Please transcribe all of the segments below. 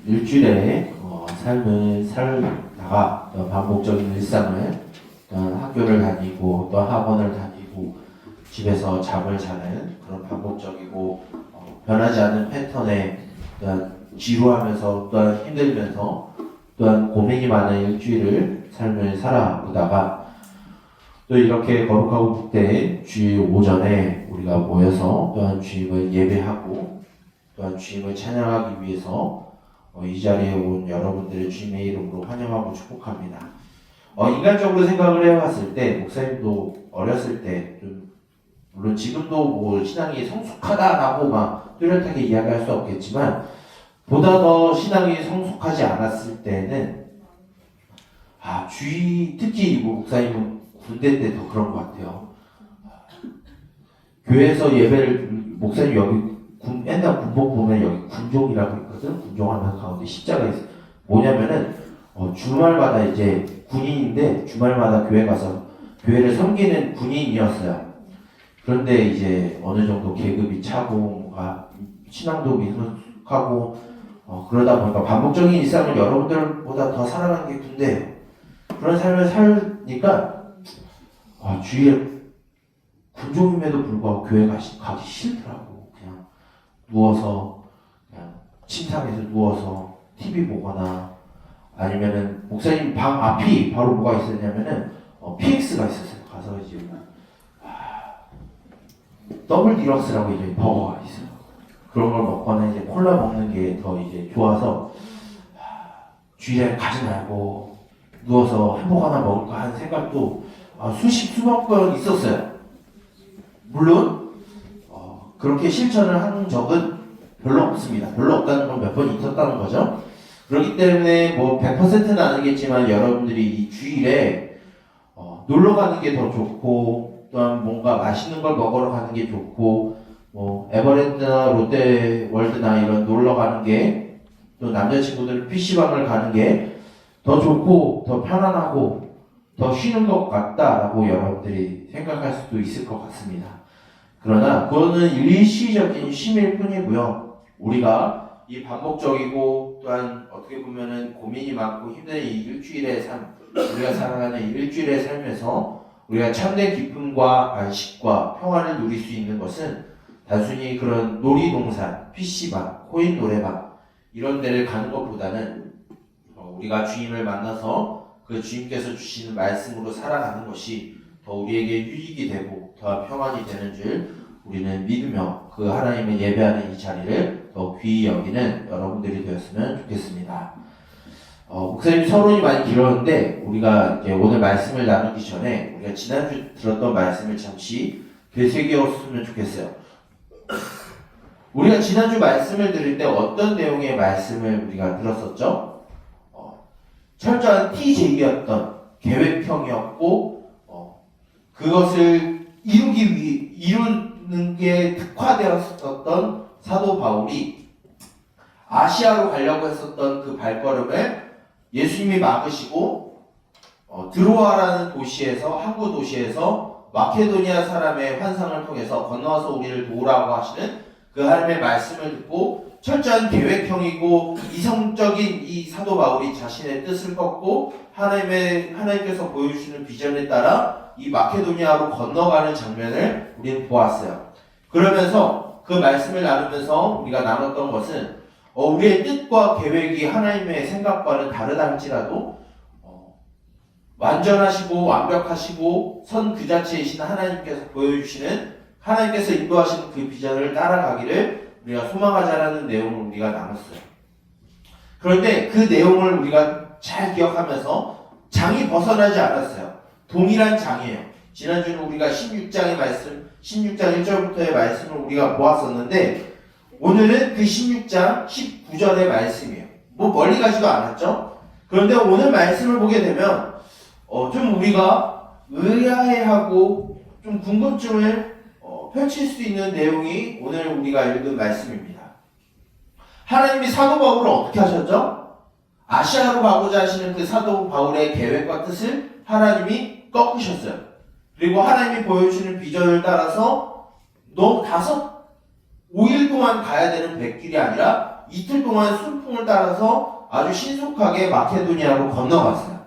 일주일에 삶을 살다가 반복적인 일상을 학교를 다니고 또 학원을 다니고 집에서 잠을 자는 그런 반복적이고 변하지 않는 패턴에 지루하면서 또한 힘들면서 또한 고민이 많은 일주일을 삶을 살아보다가 또 이렇게 거룩하고 복된 주일 오전에 우리가 모여서 또한 주님을 예배하고 또한 주님을 찬양하기 위해서 이 자리에 온 여러분들을 주님의 이름으로 환영하고 축복합니다. 인간적으로 생각을 해봤을 때 목사님도 어렸을 때 좀 물론 지금도 뭐 신앙이 성숙하다라고 막 뚜렷하게 이야기할 수 없겠지만 보다 더 신앙이 성숙하지 않았을 때는 특히 목사님은 군대 때 더 그런 것 같아요. 교회에서 예배를 목사님 여기 옛날 군복 보면 여기 군종이라고 있거든. 군종하면 가운데 십자가 있어. 뭐냐면은 주말마다 이제 군인인데 주말마다 교회 가서 교회를 섬기는 군인이었어요. 그런데 이제 어느 정도 계급이 차고 뭔가 신앙도 미숙하고 그러다 보니까 반복적인 일상을 여러분들보다 더 살아가는 게 군대예요. 그런 삶을 살니까 주위에 군종임에도 불구하고 교회 가기 싫더라고. 그냥 누워서 그냥 침상에서 누워서 TV 보거나 아니면은 목사님 방 앞이 바로 뭐가 있었냐면은 PX가 있었어요. 가서 이제 더블 디럭스라고 이제 버거가 있어요. 그런 걸 먹거나 이제 콜라 먹는 게 더 이제 좋아서 주일에 가지 말고 누워서 햄버거 하나 먹을까 하는 생각도 수백 번 있었어요. 물론 그렇게 실천을 한 적은 별로 없습니다. 별로 없다는 건 몇 번 있었다는 거죠. 그렇기 때문에 뭐 100%는 아니겠지만 여러분들이 이 주일에 놀러 가는 게 더 좋고 또한 뭔가 맛있는 걸 먹으러 가는 게 좋고 뭐 에버랜드나 롯데월드나 이런 놀러 가는 게 또 남자친구들 PC방을 가는 게 더 좋고 더 편안하고 더 쉬는 것 같다라고 여러분들이 생각할 수도 있을 것 같습니다. 그러나 그거는 일시적인 쉼일 뿐이고요. 우리가 이 반복적이고 또한 어떻게 보면은 고민이 많고 힘든 이 일주일의 삶, 우리가 살아가는 이 일주일의 삶에서 우리가 참된 기쁨과 안식과 평안을 누릴 수 있는 것은 단순히 그런 놀이동산, PC방, 코인 노래방 이런 데를 가는 것보다는 우리가 주님을 만나서 그 주님께서 주시는 말씀으로 살아가는 것이 더 우리에게 유익이 되고 더 평안이 되는 줄 우리는 믿으며 그 하나님을 예배하는 이 자리를 더 귀히 여기는 여러분들이 되었으면 좋겠습니다. 목사님 서론이 많이 길었는데 우리가 이제 오늘 말씀을 나누기 전에 우리가 지난주 들었던 말씀을 잠시 되새겼으면 좋겠어요. 우리가 지난주 말씀을 들을 때 어떤 내용의 말씀을 우리가 들었었죠? 철저한 TJ였던 계획형이었고 그것을 이루는 게 특화되었었던 사도 바울이 아시아로 가려고 했었던 그 발걸음을 예수님이 막으시고 드로아라는 도시에서 항구 도시에서 마케도니아 사람의 환상을 통해서 건너와서 우리를 도우라고 하시는 그 하나님의 말씀을 듣고 철저한 계획형이고 이성적인 이 사도 바울이 자신의 뜻을 꺾고 하나님께서 보여주시는 비전에 따라 이 마케도니아로 건너가는 장면을 우리는 보았어요. 그러면서 그 말씀을 나누면서 우리가 나눴던 것은 우리의 뜻과 계획이 하나님의 생각과는 다르다 할지라도 완전하시고 완벽하시고 선 그 자체이신 하나님께서 보여주시는 하나님께서 인도하시는 그 비전을 따라가기를 우리가 소망하자라는 내용을 우리가 나눴어요. 그런데 그 내용을 우리가 잘 기억하면서 장이 벗어나지 않았어요. 동일한 장이에요. 지난주는 우리가 16장의 말씀, 16장 1절부터의 말씀을 우리가 보았었는데 오늘은 그 16장 19절의 말씀이에요. 뭐 멀리 가지도 않았죠? 그런데 오늘 말씀을 보게 되면 좀 우리가 의아해하고 좀 궁금증을 펼칠 수 있는 내용이 오늘 우리가 읽은 말씀입니다. 하나님이 사도 바울을 어떻게 하셨죠? 아시아로 가고자 하시는 그 사도 바울의 계획과 뜻을 하나님이 꺾으셨어요. 그리고 하나님이 보여주시는 비전을 따라서 5 5일 동안 가야 되는 백길이 아니라 이틀 동안 순풍을 따라서 아주 신속하게 마케도니아로 건너갔어요.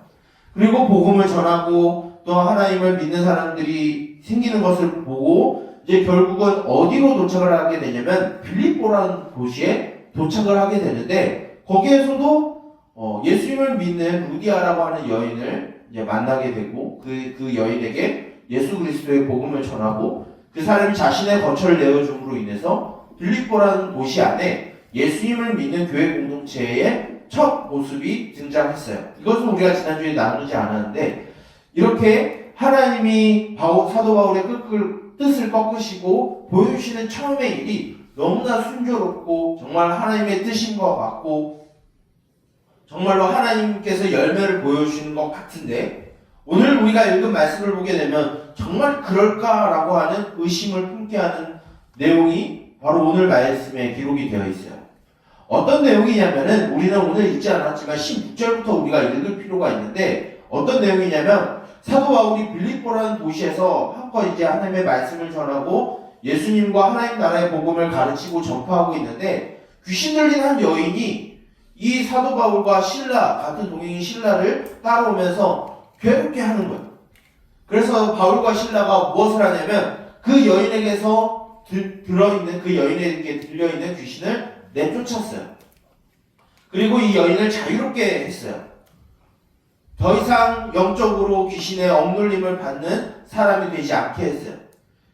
그리고 복음을 전하고 또 하나님을 믿는 사람들이 생기는 것을 보고 이제 결국은 어디로 도착을 하게 되냐면 빌립보라는 도시에 도착을 하게 되는데 거기에서도 예수님을 믿는 루디아라고 하는 여인을 이제 만나게 되고 그 여인에게 예수 그리스도의 복음을 전하고 그 사람이 자신의 거처를 내어줌으로 인해서 빌립보라는 도시 안에 예수님을 믿는 교회 공동체의 첫 모습이 등장했어요. 이것은 우리가 지난주에 나누지 않았는데 이렇게 하나님이 사도 바울의 뜻을 꺾으시고 보여주시는 처음의 일이 너무나 순조롭고 정말 하나님의 뜻인 것 같고 정말로 하나님께서 열매를 보여주시는 것 같은데 오늘 우리가 읽은 말씀을 보게 되면 정말 그럴까라고 하는 의심을 품게 하는 내용이 바로 오늘 말씀에 기록이 되어 있어요. 어떤 내용이냐면은 우리는 오늘 읽지 않았지만 16절부터 우리가 읽을 필요가 있는데 어떤 내용이냐면 사도 바울이 빌립보라는 도시에서 한껏 이제 하나님의 말씀을 전하고 예수님과 하나님 나라의 복음을 가르치고 전파하고 있는데 귀신 들린 한 여인이 이 사도 바울과 신라 같은 동행인 신라를 따라오면서 괴롭게 하는 거예요. 그래서 바울과 신라가 무엇을 하냐면 그 여인에게서 들어있는 그 여인에게 들려있는 귀신을 내쫓았어요. 그리고 이 여인을 자유롭게 했어요. 더 이상 영적으로 귀신의 억눌림을 받는 사람이 되지 않게 했어요.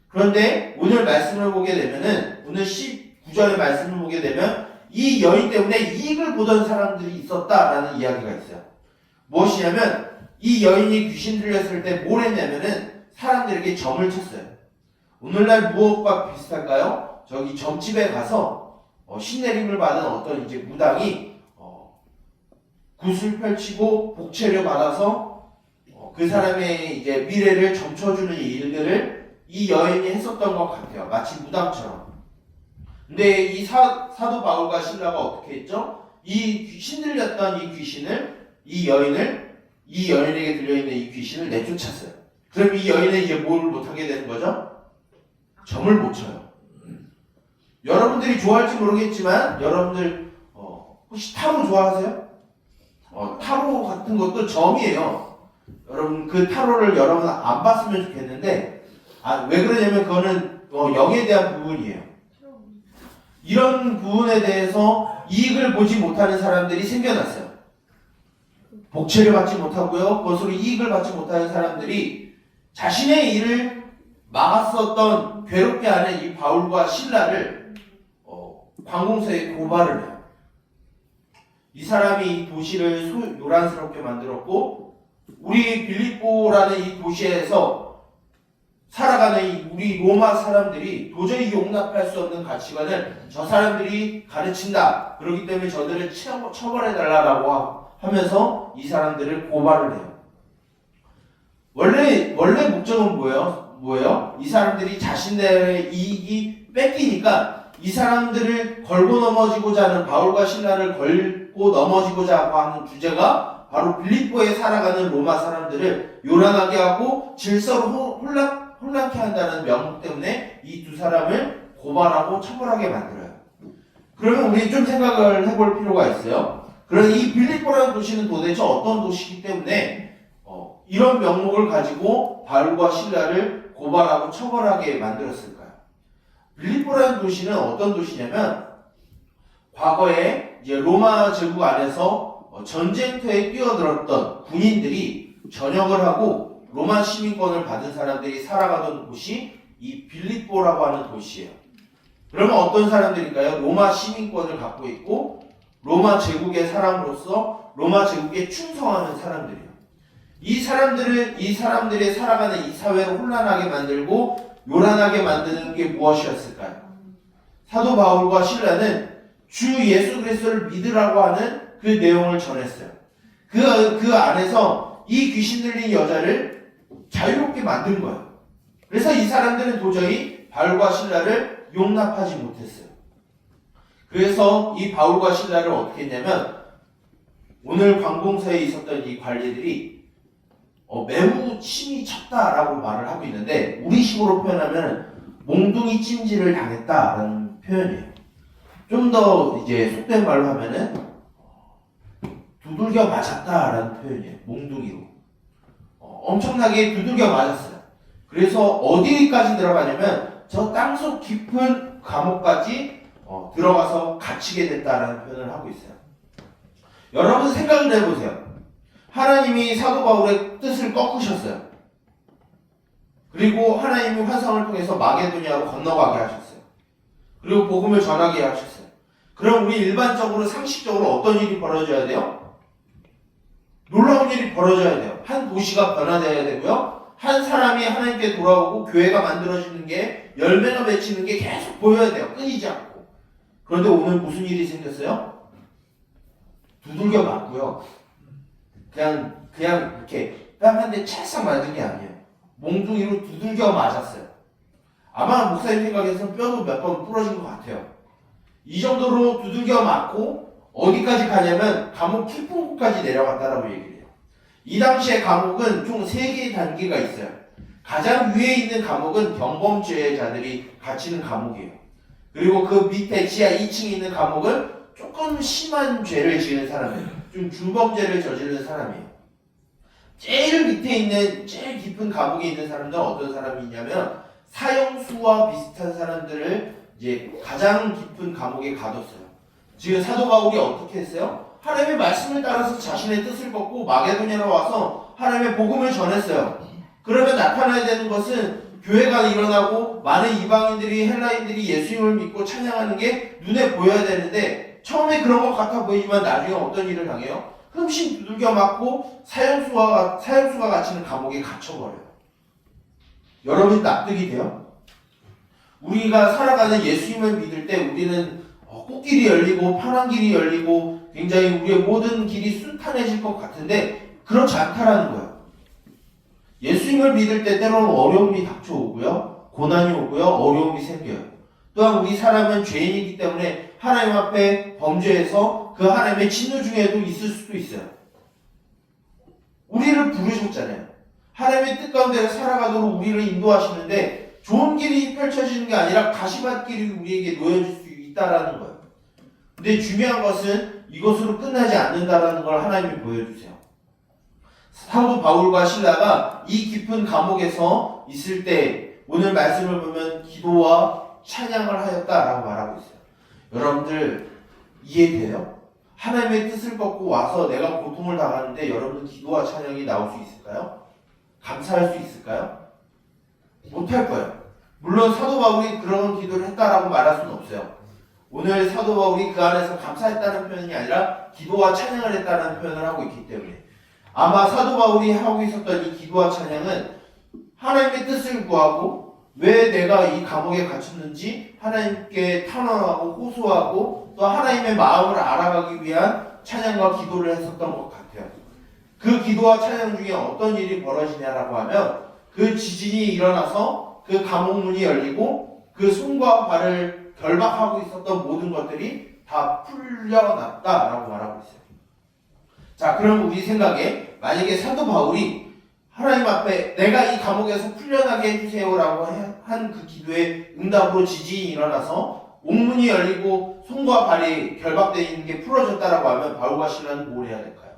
그런데 오늘 말씀을 보게 되면은 오늘 19절의 말씀을 보게 되면 이 여인 때문에 이익을 보던 사람들이 있었다라는 이야기가 있어요. 무엇이냐면 이 여인이 귀신 들렸을 때 뭘 했냐면은 사람들에게 점을 쳤어요. 오늘날 무엇과 비슷할까요? 저기 점집에 가서 신내림을 받은 어떤 이제 무당이 굿을 펼치고 복채를 받아서 그 사람의 이제 미래를 점쳐주는 일들을 이 여인이 했었던 것 같아요. 마치 무당처럼. 근데 이 사도 바울과 신라가 어떻게 했죠? 이 신들렸던 이 귀신을 이 여인에게 들려있는 이 귀신을 내쫓았어요. 그럼 이 여인은 이제 뭘 못하게 되는 거죠? 점을 못 쳐요. 여러분들이 좋아할지 모르겠지만 여러분들 혹시 타로 좋아하세요? 타로 같은 것도 점이에요. 여러분 그 타로를 여러분 안 봤으면 좋겠는데 왜 그러냐면 그거는 영에 대한 부분이에요. 이런 부분에 대해서 이익을 보지 못하는 사람들이 생겨났어요. 복채를 받지 못하고요. 그것으로 이익을 받지 못하는 사람들이 자신의 일을 막았었던 괴롭게 하는 이 바울과 신라를 관공서에 고발을 해요. 이 사람이 이 도시를 요란스럽게 만들었고 우리 빌립보라는 이 도시에서 살아가는 우리 로마 사람들이 도저히 용납할 수 없는 가치관을 저 사람들이 가르친다. 그렇기 때문에 저들을 처벌해달라고 하면서 이 사람들을 고발을 해요. 원래 목적은 뭐예요? 이 사람들이 자신들의 이익이 뺏기니까 이 사람들을 걸고 넘어지고자 하는 바울과 신라를 걸고 넘어지고자 하는 주제가 바로 빌립보에 살아가는 로마 사람들을 요란하게 하고 질서로 혼란케 한다는 명목 때문에 이 두 사람을 고발하고 처벌하게 만들어요. 그러면 우리 좀 생각을 해볼 필요가 있어요. 그럼 이 빌립보라는 도시는 도대체 어떤 도시이기 때문에 이런 명목을 가지고 바울과 신라를 고발하고 처벌하게 만들었을까요? 빌립보라는 도시는 어떤 도시냐면 과거에 이제 로마 제국 안에서 전쟁터에 뛰어들었던 군인들이 전역을 하고 로마 시민권을 받은 사람들이 살아가던 곳이 이 빌립보라고 하는 도시예요. 그러면 어떤 사람들일까요? 로마 시민권을 갖고 있고 로마 제국의 사람으로서 로마 제국에 충성하는 사람들이에요. 이 사람들이 살아가는 이 사회를 혼란하게 만들고 요란하게 만드는 게 무엇이었을까요? 사도 바울과 신라는 주 예수 그리스도를 믿으라고 하는 그 내용을 전했어요. 그 안에서 이 귀신 들린 여자를 자유롭게 만든 거예요. 그래서 이 사람들은 도저히 바울과 신라를 용납하지 못했어요. 그래서 이 바울과 신라를 어떻게 했냐면 오늘 관공서에 있었던 이 관리들이 매우 침이 쳤다라고 말을 하고 있는데 우리식으로 표현하면 몽둥이 찜질을 당했다라는 표현이에요. 좀 더 이제 속된 말로 하면은 두들겨 맞았다라는 표현이에요. 몽둥이로. 엄청나게 두들겨 맞았어요. 그래서 어디까지 들어가냐면 저 땅속 깊은 감옥까지 들어가서 갇히게 됐다라는 표현을 하고 있어요. 여러분 생각을 해보세요. 하나님이 사도 바울의 뜻을 꺾으셨어요. 그리고 하나님이 환상을 통해서 마게도니아로 건너가게 하셨어요. 그리고 복음을 전하게 하셨어요. 그럼 우리 일반적으로 상식적으로 어떤 일이 벌어져야 돼요? 놀라운 일이 벌어져야 돼요. 한 도시가 변화되어야 되고요. 한 사람이 하나님께 돌아오고 교회가 만들어지는 게 열매가 맺히는 게 계속 보여야 돼요. 끊이지 않고. 그런데 오늘 무슨 일이 생겼어요? 두들겨 맞고요. 그냥 이렇게 뺨 한 대 찰싹 맞은 게 아니에요. 몽둥이로 두들겨 맞았어요. 아마 목사님 생각에서는 뼈도 몇 번 부러진 것 같아요. 이 정도로 두들겨 맞고 어디까지 가냐면 감옥 깊은 곳까지 내려갔다라고 얘기를 해요. 이 당시에 감옥은 총 3개의 단계가 있어요. 가장 위에 있는 감옥은 경범죄자들이 갇히는 감옥이에요. 그리고 그 밑에 지하 2층에 있는 감옥은 조금 심한 죄를 지은 사람이에요. 좀 중범죄를 저지른 사람이에요. 제일 밑에 있는 제일 깊은 감옥에 있는 사람들은 어떤 사람이냐면 사형수와 비슷한 사람들을 이제 가장 깊은 감옥에 가뒀어요. 지금 사도 바울이 어떻게 했어요? 하나님의 말씀을 따라서 자신의 뜻을 걷고 마게도냐로 와서 하나님의 복음을 전했어요. 그러면 나타나야 되는 것은 교회가 일어나고 많은 이방인들이 헬라인들이 예수님을 믿고 찬양하는 게 눈에 보여야 되는데 처음에 그런 것 같아 보이지만 나중에 어떤 일을 당해요? 흠씬 두들겨 맞고 사형수가 갇히는 감옥에 갇혀버려요. 여러분 납득이 돼요? 우리가 살아가는 예수님을 믿을 때 우리는 꽃길이 열리고 편한 길이 열리고 굉장히 우리의 모든 길이 순탄해질 것 같은데 그렇지 않다라는 거예요. 예수님을 믿을 때 때로는 어려움이 닥쳐오고요. 고난이 오고요. 어려움이 생겨요. 또한 우리 사람은 죄인이기 때문에 하나님 앞에 범죄해서 그 하나님의 진노 중에도 있을 수도 있어요. 우리를 부르셨잖아요. 하나님의 뜻 가운데 살아가도록 우리를 인도하시는데 좋은 길이 펼쳐지는 게 아니라 가시밭길이 우리에게 놓여질 수 있다라는 거예요. 근데 중요한 것은 이것으로 끝나지 않는다라는 걸 하나님이 보여주세요. 사도 바울과 실라가 이 깊은 감옥에서 있을 때 오늘 말씀을 보면 기도와 찬양을 하였다라고 말하고 있어요. 여러분들 이해돼요? 하나님의 뜻을 걷고 와서 내가 고통을 당하는데 여러분들 기도와 찬양이 나올 수 있을까요? 감사할 수 있을까요? 못할 거예요. 물론 사도 바울이 그런 기도를 했다라고 말할 수는 없어요. 오늘 사도 바울이 그 안에서 감사했다는 표현이 아니라 기도와 찬양을 했다는 표현을 하고 있기 때문에 아마 사도 바울이 하고 있었던 이 기도와 찬양은 하나님의 뜻을 구하고 왜 내가 이 감옥에 갇혔는지 하나님께 탄원하고 호소하고 또 하나님의 마음을 알아가기 위한 찬양과 기도를 했었던 것 같아요. 그 기도와 찬양 중에 어떤 일이 벌어지냐라고 하면 그 지진이 일어나서 그 감옥 문이 열리고 그 손과 발을 결박하고 있었던 모든 것들이 다 풀려났다라고 말하고 있어요. 자, 그럼 우리 생각에 만약에 사도 바울이 하나님 앞에 내가 이 감옥에서 풀려나게 해주세요라고 한 그 기도의 응답으로 지진이 일어나서 옥문이 열리고 손과 발이 결박되어 있는 게 풀어졌다라고 하면 바울과 실라는 뭘 해야 될까요?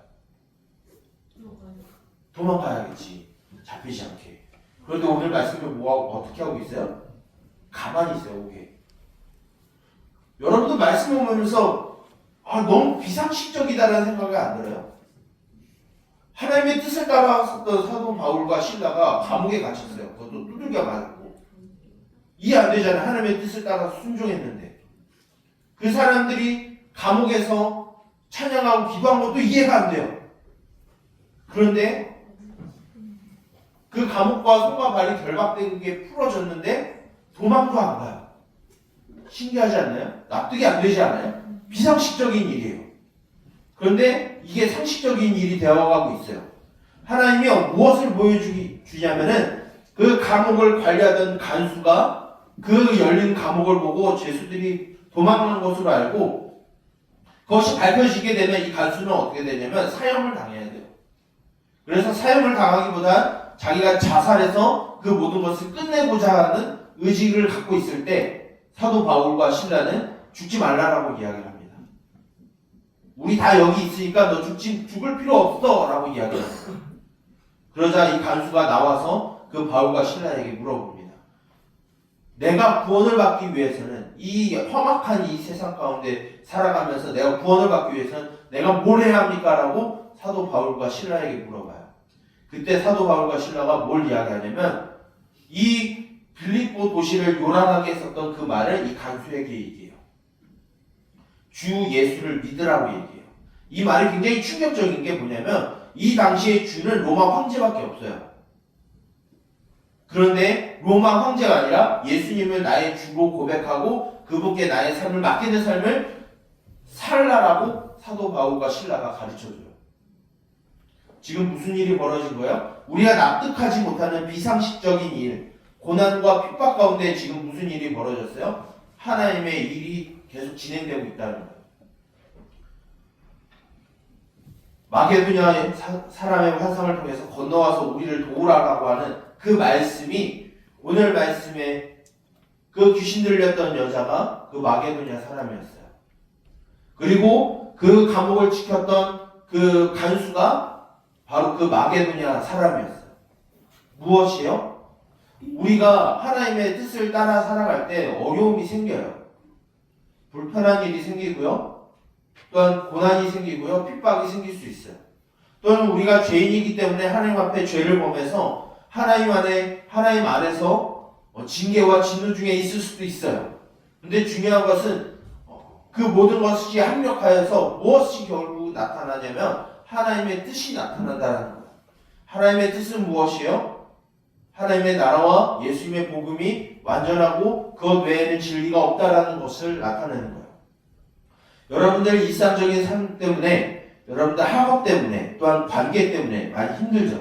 도망가야겠지. 잡히지 않게. 그런데 오늘 말씀을 어떻게 하고 있어요? 가만히 있어요. 오게. 여러분도 말씀을 보면서 너무 비상식적이다라는 생각이 안 들어요? 하나님의 뜻을 따라왔었던 사도 바울과 실라가 감옥에 갇혔어요. 그것도 두들겨 맞았고. 이해 안 되잖아요. 하나님의 뜻을 따라서 순종했는데. 그 사람들이 감옥에서 찬양하고 기도한 것도 이해가 안 돼요. 그런데 그 감옥과 손과 발이 결박된 게 풀어졌는데 도망도 안 가요. 신기하지 않나요? 납득이 안 되지 않아요? 비상식적인 일이에요. 그런데 이게 상식적인 일이 되어가고 있어요. 하나님이 무엇을 보여주냐면은 그 감옥을 관리하던 간수가 그 열린 감옥을 보고 죄수들이 도망간 것으로 알고 그것이 밝혀지게 되면 이 간수는 어떻게 되냐면 사형을 당해야 돼요. 그래서 사형을 당하기보다 자기가 자살해서 그 모든 것을 끝내고자 하는 의지를 갖고 있을 때 사도 바울과 신라는 죽지 말라라고 이야기를 합니다. 우리 다 여기 있으니까 너 죽을 필요 없어 라고 이야기를 합니다. 그러자 이 간수가 나와서 그 바울과 신라에게 물어봅니다. 내가 구원을 받기 위해서는 이 험악한 이 세상 가운데 살아가면서 내가 구원을 받기 위해서는 내가 뭘 해야 합니까? 라고 사도 바울과 신라에게 물어봐요. 그때 사도 바울과 신라가 뭘 이야기하냐면 이 빌립보 도시를 요란하게 했었던 그 말을 이 간수에게 얘기해요. 주 예수를 믿으라고 얘기해요. 이 말이 굉장히 충격적인 게 뭐냐면 이 당시에 주는 로마 황제밖에 없어요. 그런데 로마 황제가 아니라 예수님을 나의 주로 고백하고 그분께 나의 삶을 맡기는 삶을 살라라고 사도 바울과 신라가 가르쳐줘요. 지금 무슨 일이 벌어진 거예요? 우리가 납득하지 못하는 비상식적인 일, 고난과 핍박 가운데 지금 무슨 일이 벌어졌어요? 하나님의 일이 계속 진행되고 있다는 거예요. 마게도냐 사람의 환상을 통해서 건너와서 우리를 도우라고 하는 그 말씀이 오늘 말씀에 그 귀신 들렸던 여자가 그 마게도냐 사람이었어요. 그리고 그 감옥을 지켰던 그 간수가 바로 그 마게도냐 사람이었어요. 무엇이요? 우리가 하나님의 뜻을 따라 살아갈 때 어려움이 생겨요. 불편한 일이 생기고요. 또한 고난이 생기고요. 핍박이 생길 수 있어요. 또는 우리가 죄인이기 때문에 하나님 앞에 죄를 범해서 하나님 안에서 징계와 진노 중에 있을 수도 있어요. 근데 중요한 것은 그 모든 것이 합력하여서 무엇이 결국 나타나냐면 하나님의 뜻이 나타난다는 거예요. 하나님의 뜻은 무엇이요? 하나님의 나라와 예수님의 복음이 완전하고 그것 외에는 진리가 없다라는 것을 나타내는 거예요. 여러분들 일상적인 삶 때문에, 여러분들 학업 때문에, 또한 관계 때문에 많이 힘들죠.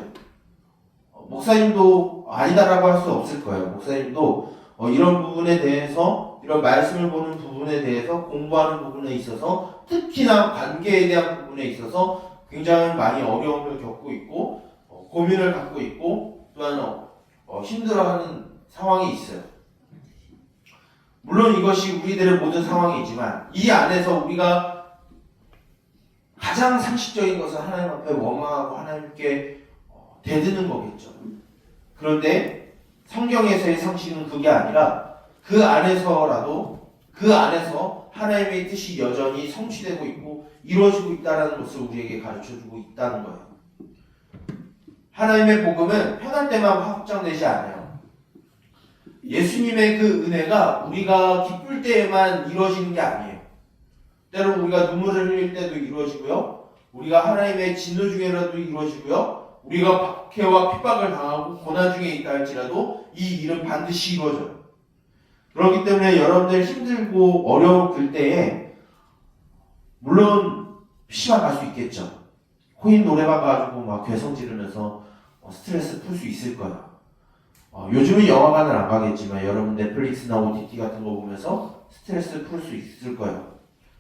목사님도 아니다라고 할 수 없을 거예요. 목사님도 이런 부분에 대해서, 이런 말씀을 보는 부분에 대해서, 공부하는 부분에 있어서, 특히나 관계에 대한 부분에 있어서 굉장히 많이 어려움을 겪고 있고 고민을 갖고 있고 또한 힘들어하는 상황이 있어요. 물론 이것이 우리들의 모든 상황이지만 이 안에서 우리가 가장 상식적인 것은 하나님 앞에 원망하고 하나님께 대드는 거겠죠. 그런데 성경에서의 상식은 그게 아니라 그 안에서라도 그 안에서 하나님의 뜻이 여전히 성취되고 있고 이루어지고 있다는 것을 우리에게 가르쳐주고 있다는 거예요. 하나님의 복음은 편할 때만 확장되지 않아요. 예수님의 그 은혜가 우리가 기쁠 때에만 이루어지는 게 아니에요. 때로 우리가 눈물을 흘릴 때도 이루어지고요. 우리가 하나님의 진노 중에라도 이루어지고요. 우리가 박해와 핍박을 당하고 고난 중에 있다 할지라도 이 일은 반드시 이루어져요. 그렇기 때문에 여러분들 힘들고 어려울 때에 물론 PC방 갈 수 있겠죠. 코인 노래방 가지고 막 괴성 지르면서 스트레스 풀 수 있을 거야. 요즘은 영화관을 안 가겠지만 여러분 넷플릭스나 OTT 같은 거 보면서 스트레스 풀 수 있을 거예요.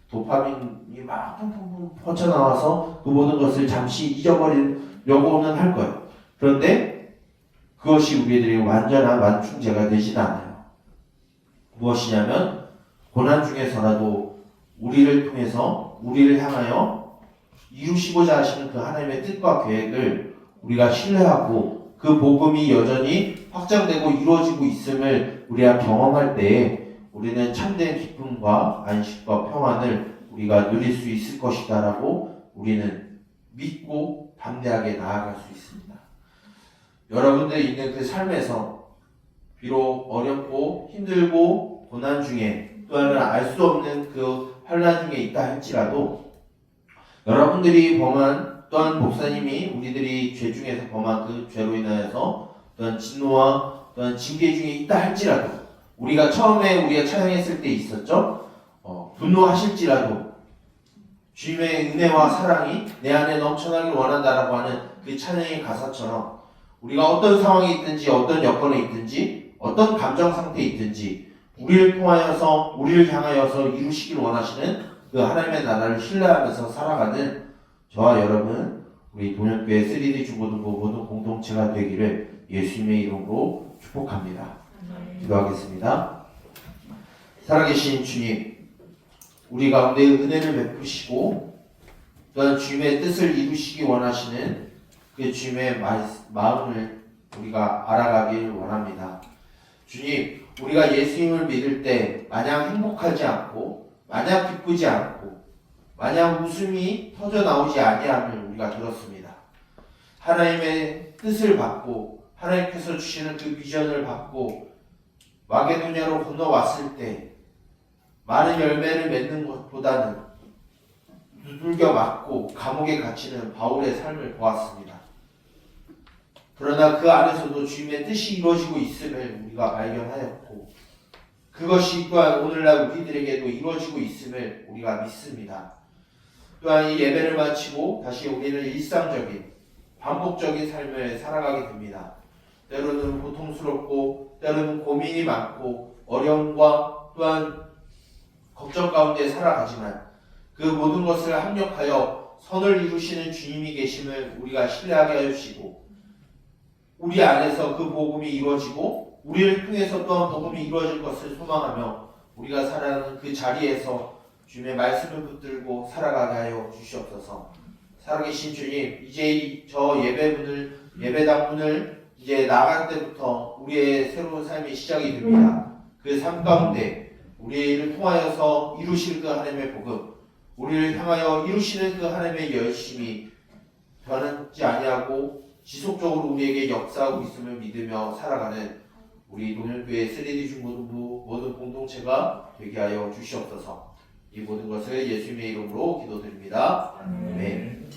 도파민이 막 펑펑펑 퍼져나와서 그 모든 것을 잠시 잊어버리려고는 할 거예요. 그런데 그것이 우리들이 완전한 완충제가 되진 않아요. 무엇이냐면 고난 중에서라도 우리를 통해서 우리를 향하여 이루시고자 하시는 그 하나님의 뜻과 계획을 우리가 신뢰하고 그 복음이 여전히 확장되고 이루어지고 있음을 우리가 경험할 때에 우리는 참된 기쁨과 안식과 평안을 우리가 누릴 수 있을 것이다 라고 우리는 믿고 담대하게 나아갈 수 있습니다. 여러분들이 있는 그 삶에서 비록 어렵고 힘들고 고난 중에 또는 알 수 없는 그 환난 중에 있다 할지라도 여러분들이 범한 또한 목사님이 우리들이 죄 중에서 범한 그 죄로 인하여서 또한 진노와 또한 징계 중에 있다 할지라도 우리가 처음에 우리가 찬양했을 때 있었죠. 분노하실지라도 주님의 은혜와 사랑이 내 안에 넘쳐나길 원한다라고 하는 그 찬양의 가사처럼 우리가 어떤 상황에 있든지 어떤 여건에 있든지 어떤 감정 상태에 있든지 우리를 통하여서 우리를 향하여서 이루시길 원하시는 그 하나님의 나라를 신뢰하면서 살아가는 저와 여러분 우리 동현교회 3D 중고등부 모든 공동체가 되기를 예수님의 이름으로 축복합니다. 기도하겠습니다. 살아계신 주님, 우리 가운데 은혜를 베푸시고 또한 주님의 뜻을 이루시기 원하시는 그 주님의 마음을 우리가 알아가길 원합니다. 주님, 우리가 예수님을 믿을 때 마냥 행복하지 않고 마냥 기쁘지 않고 마냥 웃음이 터져 나오지 아니함을 우리가 들었습니다. 하나님의 뜻을 받고 하나님께서 주시는 그 비전을 받고 마게도냐로 건너왔을 때 많은 열매를 맺는 것보다는 두들겨 맞고 감옥에 갇히는 바울의 삶을 보았습니다. 그러나 그 안에서도 주님의 뜻이 이루어지고 있음을 우리가 발견하였고 그것이 또한 오늘날 우리들에게도 이루어지고 있음을 우리가 믿습니다. 또한 이 예배를 마치고 다시 우리는 일상적인 반복적인 삶을 살아가게 됩니다. 때로는 고통스럽고 때로는 고민이 많고 어려움과 또한 걱정 가운데 살아가지만 그 모든 것을 합력하여 선을 이루시는 주님이 계심을 우리가 신뢰하게 하여 주시고 우리 안에서 그 복음이 이루어지고 우리를 통해서 또한 복음이 이루어질 것을 소망하며 우리가 살아가는 그 자리에서 주님의 말씀을 붙들고 살아가게 하여 주시옵소서. 살아계신 주님, 이제 저 예배당문을 이제 나갈 때부터 우리의 새로운 삶이 시작이 됩니다. 그 삶 가운데 우리를 통하여서 이루실 그 하나님의 복음, 우리를 향하여 이루시는 그 하나님의 열심이 변하지 아니하고 지속적으로 우리에게 역사하고 있음을 믿으며 살아가는 우리 농현교회 3D 중고등부 모든 공동체가 되게 하여 주시옵소서. 이 모든 것을 예수님의 이름으로 기도드립니다. 아멘.